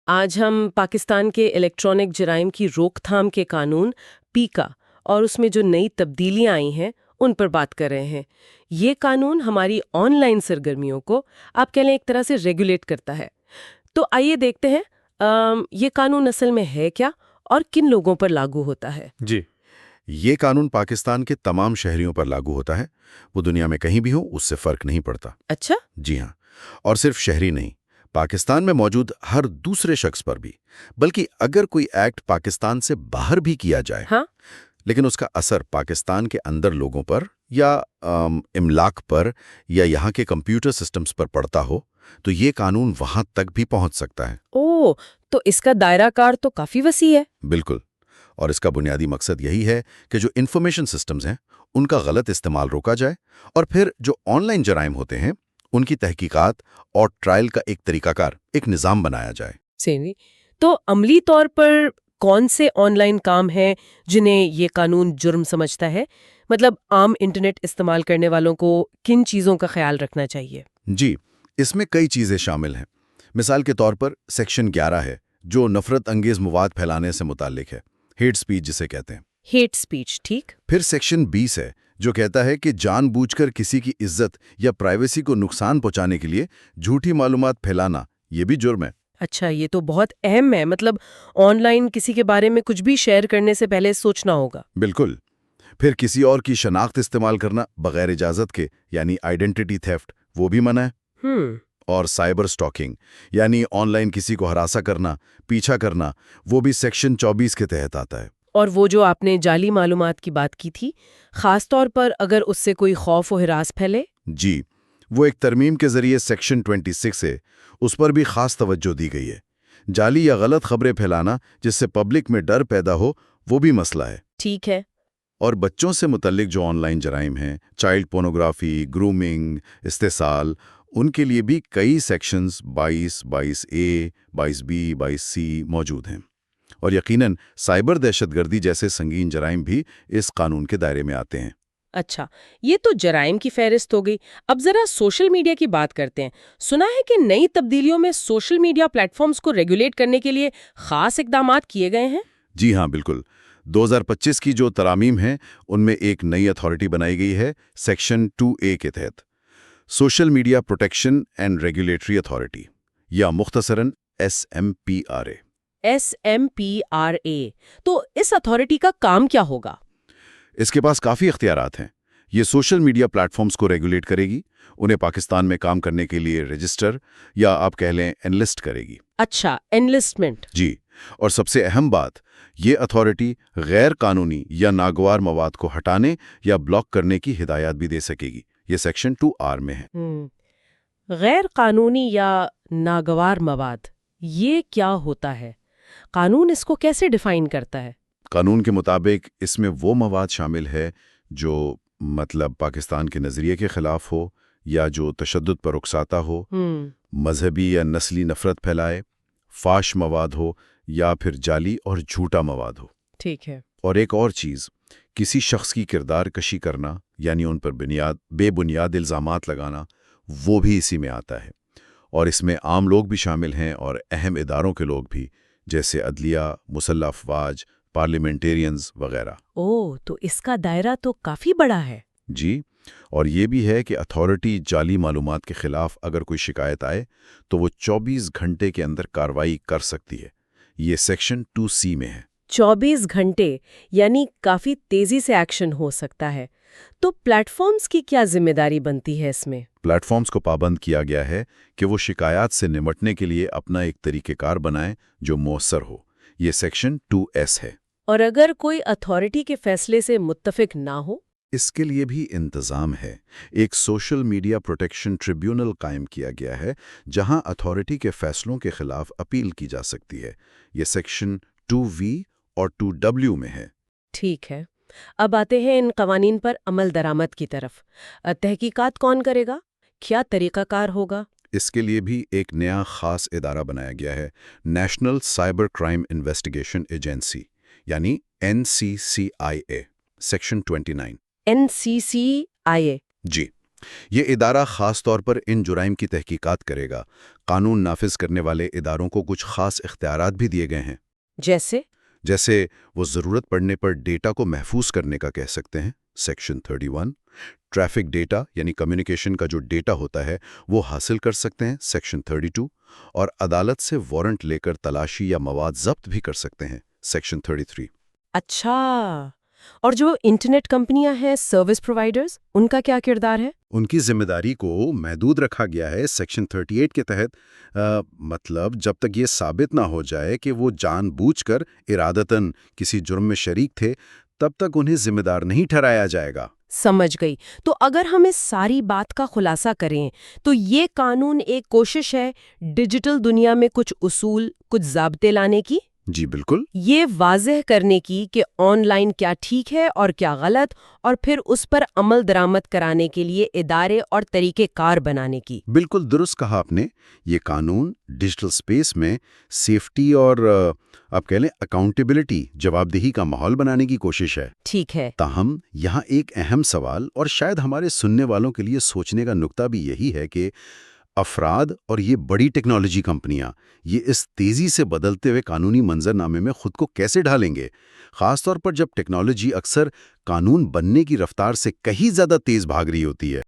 آج ہم پاکستان کے الیکٹرانک جرائم کی روک تھام کے قانون پیکا اور اس میں جو نئی تبدیلیاں آئی ہیں ان پر بات کر رہے ہیں۔ یہ قانون ہماری آن لائن سرگرمیوں کو آپ کہہ لیں ایک طرح سے ریگولیٹ کرتا ہے۔ تو آئیے دیکھتے ہیں یہ قانون اصل میں ہے کیا اور کن لوگوں پر لاگو ہوتا ہے۔ جی، یہ قانون پاکستان کے تمام شہریوں پر لاگو ہوتا ہے۔ وہ دنیا میں کہیں بھی ہو اس سے فرق نہیں پڑتا۔ اچھا، جی ہاں، اور صرف شہری نہیں، پاکستان میں موجود ہر دوسرے شخص پر بھی، بلکہ اگر کوئی ایکٹ پاکستان سے باہر بھی کیا جائے ہاں، لیکن اس کا اثر پاکستان کے اندر لوگوں پر یا املاک پر یا یہاں کے کمپیوٹر سسٹمز پر پڑتا ہو تو یہ قانون وہاں تک بھی پہنچ سکتا ہے۔ او تو اس کا دائرہ کار تو کافی وسیع ہے۔ بالکل، اور اس کا بنیادی مقصد یہی ہے کہ جو انفارمیشن سسٹمز ہیں ان کا غلط استعمال روکا جائے، اور پھر جو آن لائن جرائم ہوتے ہیں ان کی تحقیقات اور ٹرائل کا ایک طریقہ کار، ایک نظام بنایا جائے۔ صحیح۔ تو عملی طور پر کون سے آن لائن کام ہیں جنہیں یہ قانون جرم سمجھتا ہے؟ مطلب عام انٹرنیٹ استعمال کرنے والوں کو کن چیزوں کا خیال رکھنا چاہیے؟ جی، اس میں کئی چیزیں شامل ہیں۔ مثال کے طور پر سیکشن 11 ہے جو نفرت انگیز مواد پھیلانے سے متعلق ہے، ہیٹ سپیچ جسے کہتے ہیں۔ ہیٹ سپیچ، ٹھیک۔ پھر سیکشن 20 ہے جو کہتا ہے کہ جان بوجھ کر کسی کی عزت یا پرائیویسی کو نقصان پہنچانے کے لیے جھوٹی معلومات پھیلانا، یہ بھی جرم ہے۔ اچھا، یہ تو بہت اہم ہے۔ مطلب آن لائن کسی کے بارے میں کچھ بھی شیئر کرنے سے پہلے سوچنا ہوگا۔ بالکل۔ پھر کسی اور کی شناخت استعمال کرنا بغیر اجازت کے، یعنی آئیڈینٹی تھیفٹ، وہ بھی منع ہے۔ اور سائبر سٹاکنگ، یعنی آن لائن کسی کو ہراساں کرنا، پیچھا کرنا، وہ بھی سیکشن 24 کے تحت آتا ہے۔ اور وہ جو آپ نے جعلی معلومات کی بات کی تھی، خاص طور پر اگر اس سے کوئی خوف و ہراس پھیلے؟ جی، وہ ایک ترمیم کے ذریعے سیکشن 26 ہے، اس پر بھی خاص توجہ دی گئی ہے۔ جعلی یا غلط خبریں پھیلانا جس سے پبلک میں ڈر پیدا ہو، وہ بھی مسئلہ ہے۔ ٹھیک ہے۔ اور بچوں سے متعلق جو آن لائن جرائم ہیں، چائلڈ پورنوگرافی، گرومنگ، استحصال، ان کے لیے بھی کئی سیکشنز 22، 22A، 22B، 22C موجود ہیں۔ اور یقیناً سائبر دہشت گردی جیسے سنگین جرائم بھی اس قانون کے دائرے میں آتے ہیں۔ اچھا، یہ تو جرائم کی فہرست ہو گئی۔ اب ذرا سوشل میڈیا کی بات کرتے ہیں۔ سنا ہے کہ نئی تبدیلیوں میں سوشل میڈیا پلیٹ فارمز کو ریگولیٹ کرنے کے لیے خاص اقدامات کیے گئے ہیں؟ جی ہاں، بالکل۔ 2025 کی جو ترامیم ہیں ان میں ایک نئی اتھارٹی بنائی گئی ہے سیکشن 2A کے تحت، social media protection and regulatory authority, یا مختصراً SMPRA۔ SMPRA۔ تو اس اتھارٹی کا کام کیا ہوگا؟ اس کے پاس کافی اختیارات ہیں۔ یہ سوشل میڈیا پلیٹ فارمز کو ریگولیٹ کرے گی، انہیں پاکستان میں کام کرنے کے لیے رجسٹر یا آپ کہہ لیں انلسٹ کرے گی۔ اچھا، انلسٹمنٹ۔ جی، اور سب سے اہم بات، یہ اتھارٹی غیر قانونی یا ناگوار مواد کو ہٹانے یا بلاک کرنے کی ہدایات بھی دے سکے گی۔ یہ سیکشن 2R میں ہے۔ غیر قانونی یا ناگوار مواد، یہ کیا ہوتا ہے؟ قانون اس کو کیسے ڈیفائن کرتا ہے؟ قانون کے مطابق اس میں وہ مواد شامل ہے جو پاکستان کے نظریے کے خلاف ہو، یا جو تشدد پر اکساتا ہو، مذہبی یا نسلی نفرت پھیلائے، فاش مواد ہو، یا پھر جعلی اور جھوٹا مواد ہو۔ ٹھیک ہے۔ اور ایک اور چیز، کسی شخص کی کردار کشی کرنا، یعنی ان پر بے بنیاد الزامات لگانا، وہ بھی اسی میں آتا ہے۔ اور اس میں عام لوگ بھی شامل ہیں اور اہم اداروں کے لوگ بھی، جیسے عدلیہ، مسلح افواج، پارلیمنٹیرینز وغیرہ۔ تو اس کا دائرہ تو کافی بڑا ہے۔ جی، اور یہ بھی ہے کہ اتھارٹی جعلی معلومات کے خلاف اگر کوئی شکایت آئے تو وہ 24 گھنٹے کے اندر کارروائی کر سکتی ہے۔ یہ سیکشن 2C میں ہے۔ 24 گھنٹے، یعنی کافی تیزی سے ایکشن ہو سکتا ہے۔ تو پلیٹ فارمز کی کیا ذمہ داری بنتی ہے اس میں؟ پلیٹ فارمز کو پابند کیا گیا ہے کہ وہ شکایات سے نمٹنے کے لیے اپنا ایک طریقہ کار بنائیں جو مؤثر ہو۔ یہ سیکشن 2S ہے۔ اور اگر کوئی اتھارٹی کے فیصلے سے متفق نہ ہو؟ اس کے لیے بھی انتظام ہے۔ ایک سوشل میڈیا پروٹیکشن ٹریبیونل قائم کیا گیا ہے جہاں اتھارٹی کے فیصلوں کے خلاف اپیل کی جا سکتی ہے۔ یہ سیکشن 2V اور 2W میں ہے۔ ٹھیک ہے۔ اب آتے ہیں ان قوانین پر عمل درآمد کی طرف۔ تحقیقات کون کرے گا؟ کیا طریقہ کار ہوگا؟ اس کے لیے بھی ایک نیا خاص ادارہ بنایا گیا ہے، national cyber crime investigation agency, یعنی NCCIA، سیکشن 29۔ NCCIA۔ جی، یہ ادارہ خاص طور پر ان جرائم کی تحقیقات کرے گا۔ قانون نافذ کرنے والے اداروں کو کچھ خاص اختیارات بھی دیے گئے ہیں، جیسے وہ ضرورت پڑنے پر ڈیٹا کو محفوظ کرنے کا کہہ سکتے ہیں، سیکشن 31۔ ٹریفک ڈیٹا یعنی کمیونیکیشن کا جو ڈیٹا ہوتا ہے وہ حاصل کر سکتے ہیں، سیکشن 32۔ اور عدالت سے وارنٹ لے کر تلاشی یا مواد ضبط بھی کر سکتے ہیں، سیکشن 33۔ اچھا، اور جو انٹرنیٹ کمپنیاں ہیں، سروس پرووائیڈرز، ان کا کیا کردار ہے؟ ان کی ذمہ داری کو محدود رکھا گیا ہے، سیکشن 38 کے تحت۔ مطلب جب تک یہ ثابت نہ ہو جائے کہ وہ جان بوجھ کر ارادتاً کسی جرم میں شریک تھے، تب تک انہیں ذمہ دار نہیں ٹھہرایا جائے گا۔ سمجھ گئی۔ تو اگر ہم اس ساری بات کا خلاصہ کریں تو یہ قانون ایک کوشش ہے ڈیجیٹل دنیا میں کچھ اصول، کچھ ضابطے لانے کی، جی بالکل۔ یہ واضح کرنے کی کہ آن لائن کیا ٹھیک ہے اور کیا غلط، اور پھر اس پر عمل درآمد کرانے کے لیے ادارے اور طریقہ کار بنانے کی۔ بالکل درست کہا آپ نے۔ یہ قانون ڈیجیٹل سپیس میں سیفٹی اور آپ کہہ لیں اکاؤنٹیبلٹی، جواب دہی کا ماحول بنانے کی کوشش ہے۔ ٹھیک ہے۔ تاہم یہاں ایک اہم سوال، اور شاید ہمارے سننے والوں کے لیے سوچنے کا نقطہ بھی یہی ہے کہ افراد اور یہ بڑی ٹیکنالوجی کمپنیاں یہ اس تیزی سے بدلتے ہوئے قانونی منظرنامے میں خود کو کیسے ڈھالیں گے، خاص طور پر جب ٹیکنالوجی اکثر قانون بننے کی رفتار سے کہیں زیادہ تیز بھاگ رہی ہوتی ہے۔